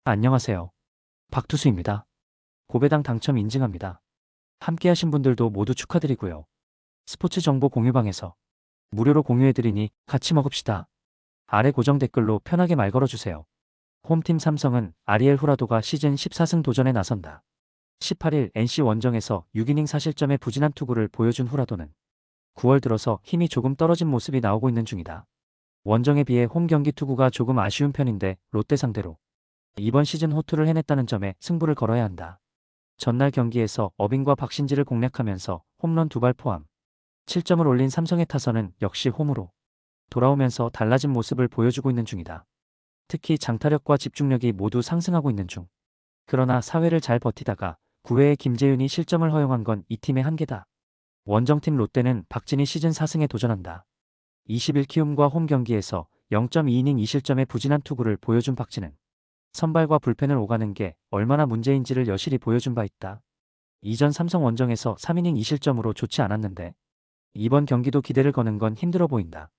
안녕하세요. 박투수입니다. 고배당 당첨 인증합니다. 함께하신 분들도 모두 축하드리고요. 스포츠 정보 공유방에서 무료로 공유해드리니 같이 먹읍시다. 아래 고정 댓글로 편하게 말 걸어주세요. 홈팀 삼성은 아리엘 후라도가 시즌 14승 도전에 나선다. 18일 NC 원정에서 6이닝 4실점의 부진한 투구를 보여준 후라도는 9월 들어서 힘이 조금 떨어진 모습이 나오고 있는 중이다. 원정에 비해 홈 경기 투구가 조금 아쉬운 편인데 롯데 상대로 이번 시즌 호투를 해냈다는 점에 승부를 걸어야 한다. 전날 경기에서 어빙과 박신지를 공략하면서 홈런 2발 포함 7점을 올린 삼성의 타선은 역시 홈으로 돌아오면서 달라진 모습을 보여주고 있는 중이다. 특히 장타력과 집중력이 모두 상승하고 있는 중. 그러나 4회를 잘 버티다가 9회에 김재윤이 실점을 허용한 건 이 팀의 한계다. 원정팀 롯데는 박진희 시즌 4승에 도전한다. 20일 키움과 홈 경기에서 0.2이닝 2실점의 부진한 투구를 보여준 박진은 선발과 불펜을 오가는 게 얼마나 문제인지를 여실히 보여준 바 있다. 이전 삼성 원정에서 3이닝 2실점으로 좋지 않았는데 이번 경기도 기대를 거는 건 힘들어 보인다.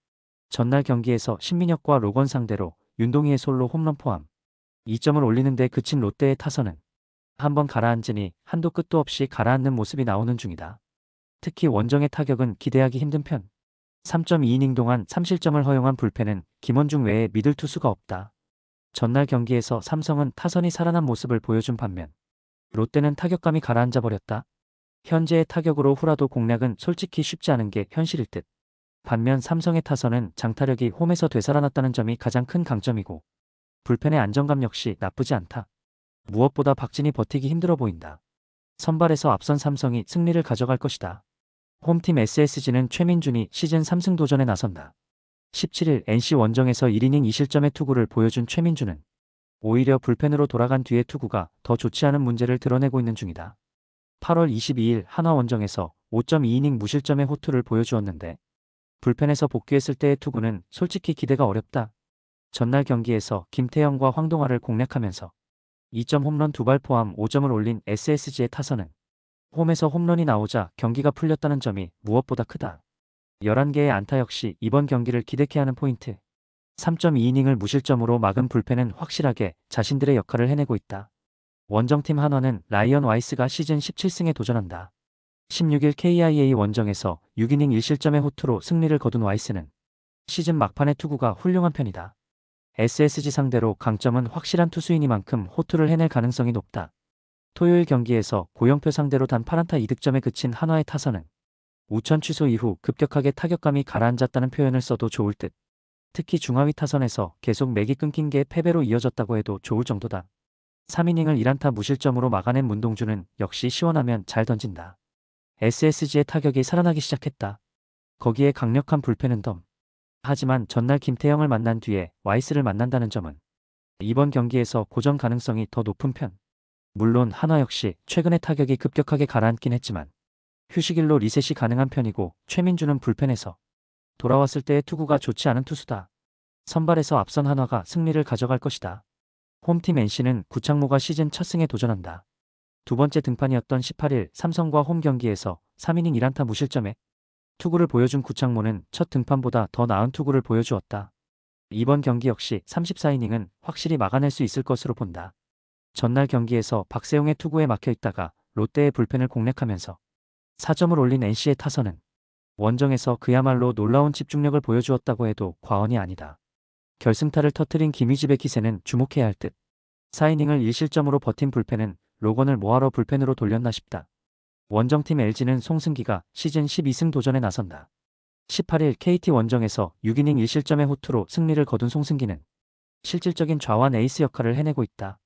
전날 경기에서 신민혁과 로건 상대로 윤동희의 솔로 홈런 포함 2점을 올리는데 그친 롯데의 타선은 한번 가라앉으니 한도 끝도 없이 가라앉는 모습이 나오는 중이다. 특히 원정의 타격은 기대하기 힘든 편. 3.2이닝 동안 3실점을 허용한 불펜은 김원중 외에 믿을 투수가 없다. 전날 경기에서 삼성은 타선이 살아난 모습을 보여준 반면 롯데는 타격감이 가라앉아 버렸다. 현재의 타격으로 후라도 공략은 솔직히 쉽지 않은 게 현실일 듯. 반면 삼성의 타선은 장타력이 홈에서 되살아났다는 점이 가장 큰 강점이고 불펜의 안정감 역시 나쁘지 않다. 무엇보다 박진이 버티기 힘들어 보인다. 선발에서 앞선 삼성이 승리를 가져갈 것이다. 홈팀 SSG는 최민준이 시즌 3승 도전에 나선다. 17일 NC 원정에서 1이닝 2실점의 투구를 보여준 최민준은 오히려 불펜으로 돌아간 뒤의 투구가 더 좋지 않은 문제를 드러내고 있는 중이다. 8월 22일 한화 원정에서 5.2이닝 무실점의 호투를 보여주었는데 불펜에서 복귀했을 때의 투구는 솔직히 기대가 어렵다. 전날 경기에서 김태형과 황동화를 공략하면서 2점 홈런 2발 포함 5점을 올린 SSG의 타선은 홈에서 홈런이 나오자 경기가 풀렸다는 점이 무엇보다 크다. 11개의 안타 역시 이번 경기를 기대케 하는 포인트. 3.2이닝을 무실점으로 막은 불펜은 확실하게 자신들의 역할을 해내고 있다. 원정팀 한화는 라이언 와이스가 시즌 17승에 도전한다. 16일 KIA 원정에서 6이닝 1실점의 호투로 승리를 거둔 와이스는 시즌 막판의 투구가 훌륭한 편이다. SSG 상대로 강점은 확실한 투수이니만큼 호투를 해낼 가능성이 높다. 토요일 경기에서 고영표 상대로 단 8안타 2득점에 그친 한화의 타선은 우천 취소 이후 급격하게 타격감이 가라앉았다는 표현을 써도 좋을 듯. 특히 중하위 타선에서 계속 맥이 끊긴 게 패배로 이어졌다고 해도 좋을 정도다. 3이닝을 1안타 무실점으로 막아낸 문동주는 역시 시원하면 잘 던진다. SSG의 타격이 살아나기 시작했다. 거기에 강력한 불펜은 덤. 하지만 전날 김태형을 만난 뒤에 와이스를 만난다는 점은 이번 경기에서 고전 가능성이 더 높은 편. 물론 한화 역시 최근에 타격이 급격하게 가라앉긴 했지만 휴식일로 리셋이 가능한 편이고 최민준은 불펜에서 돌아왔을 때의 투구가 좋지 않은 투수다. 선발에서 앞선 한화가 승리를 가져갈 것이다. 홈팀 NC는 구창모가 시즌 첫 승에 도전한다. 두 번째 등판이었던 18일 삼성과 홈 경기에서 3이닝 1안타 무실점에 투구를 보여준 구창모는 첫 등판보다 더 나은 투구를 보여주었다. 이번 경기 역시 34이닝은 확실히 막아낼 수 있을 것으로 본다. 전날 경기에서 박세용의 투구에 막혀 있다가 롯데의 불펜을 공략하면서 4점을 올린 NC의 타선은 원정에서 그야말로 놀라운 집중력을 보여주었다고 해도 과언이 아니다. 결승타를 터뜨린 김희집의 기세는 주목해야 할 듯. 4이닝을 1실점으로 버틴 불펜은 로건을 뭐하러 불펜으로 돌렸나 싶다. 원정팀 LG는 송승기가 시즌 12승 도전에 나선다. 18일 KT 원정에서 6이닝 1실점의 호투로 승리를 거둔 송승기는 실질적인 좌완 에이스 역할을 해내고 있다.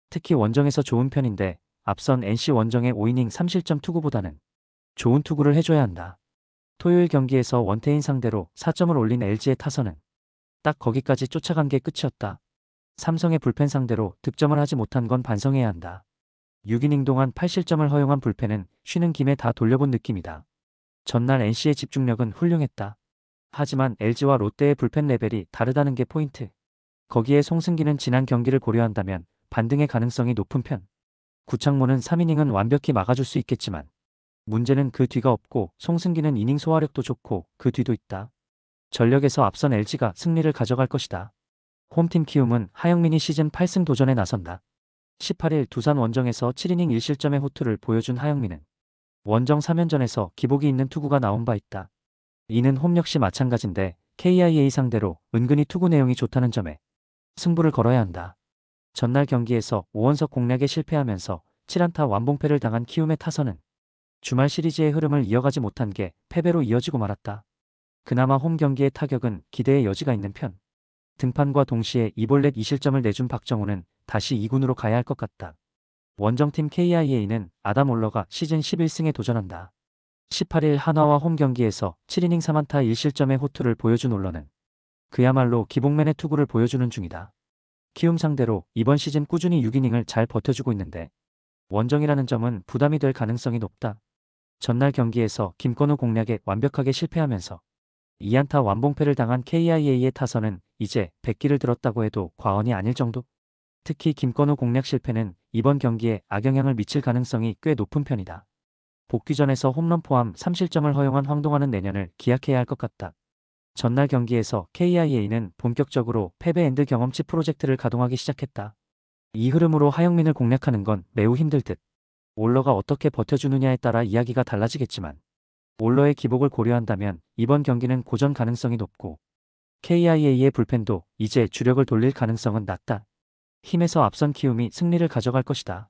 특히 원정에서 좋은 편인데 앞선 NC 원정의 5이닝 3실점 투구보다는 좋은 투구를 해줘야 한다. 토요일 경기에서 원태인 상대로 4점을 올린 LG의 타선은 딱 거기까지 쫓아간 게 끝이었다. 삼성의 불펜 상대로 득점을 하지 못한 건 반성해야 한다. 6이닝 동안 8실점을 허용한 불펜은 쉬는 김에 다 돌려본 느낌이다. 전날 NC의 집중력은 훌륭했다. 하지만 LG와 롯데의 불펜 레벨이 다르다는 게 포인트. 거기에 송승기는 지난 경기를 고려한다면 반등의 가능성이 높은 편. 구창모는 3이닝은 완벽히 막아줄 수 있겠지만 문제는 그 뒤가 없고 송승기는 이닝 소화력도 좋고 그 뒤도 있다. 전력에서 앞선 LG가 승리를 가져갈 것이다. 홈팀 키움은 하영민이 시즌 8승 도전에 나선다. 18일 두산 원정에서 7이닝 1실점의 호투를 보여준 하영민은 원정 3연전에서 기복이 있는 투구가 나온 바 있다. 이는 홈 역시 마찬가지인데 KIA 상대로 은근히 투구 내용이 좋다는 점에 승부를 걸어야 한다. 전날 경기에서 5원석 공략에 실패하면서 7안타 완봉패를 당한 키움의 타선은 주말 시리즈의 흐름을 이어가지 못한 게 패배로 이어지고 말았다. 그나마 홈 경기의 타격은 기대의 여지가 있는 편. 등판과 동시에 2볼넷 2실점을 내준 박정우는 다시 2군으로 가야 할 것 같다. 원정팀 KIA는 아담 올러가 시즌 11승에 도전한다. 18일 한화와 홈 경기에서 7이닝 3안타 1실점의 호투를 보여준 올러는 그야말로 기복맨의 투구를 보여주는 중이다. 키움 상대로 이번 시즌 꾸준히 6이닝을 잘 버텨주고 있는데 원정이라는 점은 부담이 될 가능성이 높다. 전날 경기에서 김건우 공략에 완벽하게 실패하면서 2안타 완봉패를 당한 KIA의 타선은 이제 백기를 들었다고 해도 과언이 아닐 정도? 특히 김건우 공략 실패는 이번 경기에 악영향을 미칠 가능성이 꽤 높은 편이다. 복귀전에서 홈런 포함 3실점을 허용한 황동환은 내년을 기약해야 할 것 같다. 전날 경기에서 KIA는 본격적으로 패배 엔드 경험치 프로젝트를 가동하기 시작했다. 이 흐름으로 하영민을 공략하는 건 매우 힘들 듯. 올러가 어떻게 버텨주느냐에 따라 이야기가 달라지겠지만 올러의 기복을 고려한다면 이번 경기는 고전 가능성이 높고 KIA의 불펜도 이제 주력을 돌릴 가능성은 낮다. 힘에서 앞선 키움이 승리를 가져갈 것이다.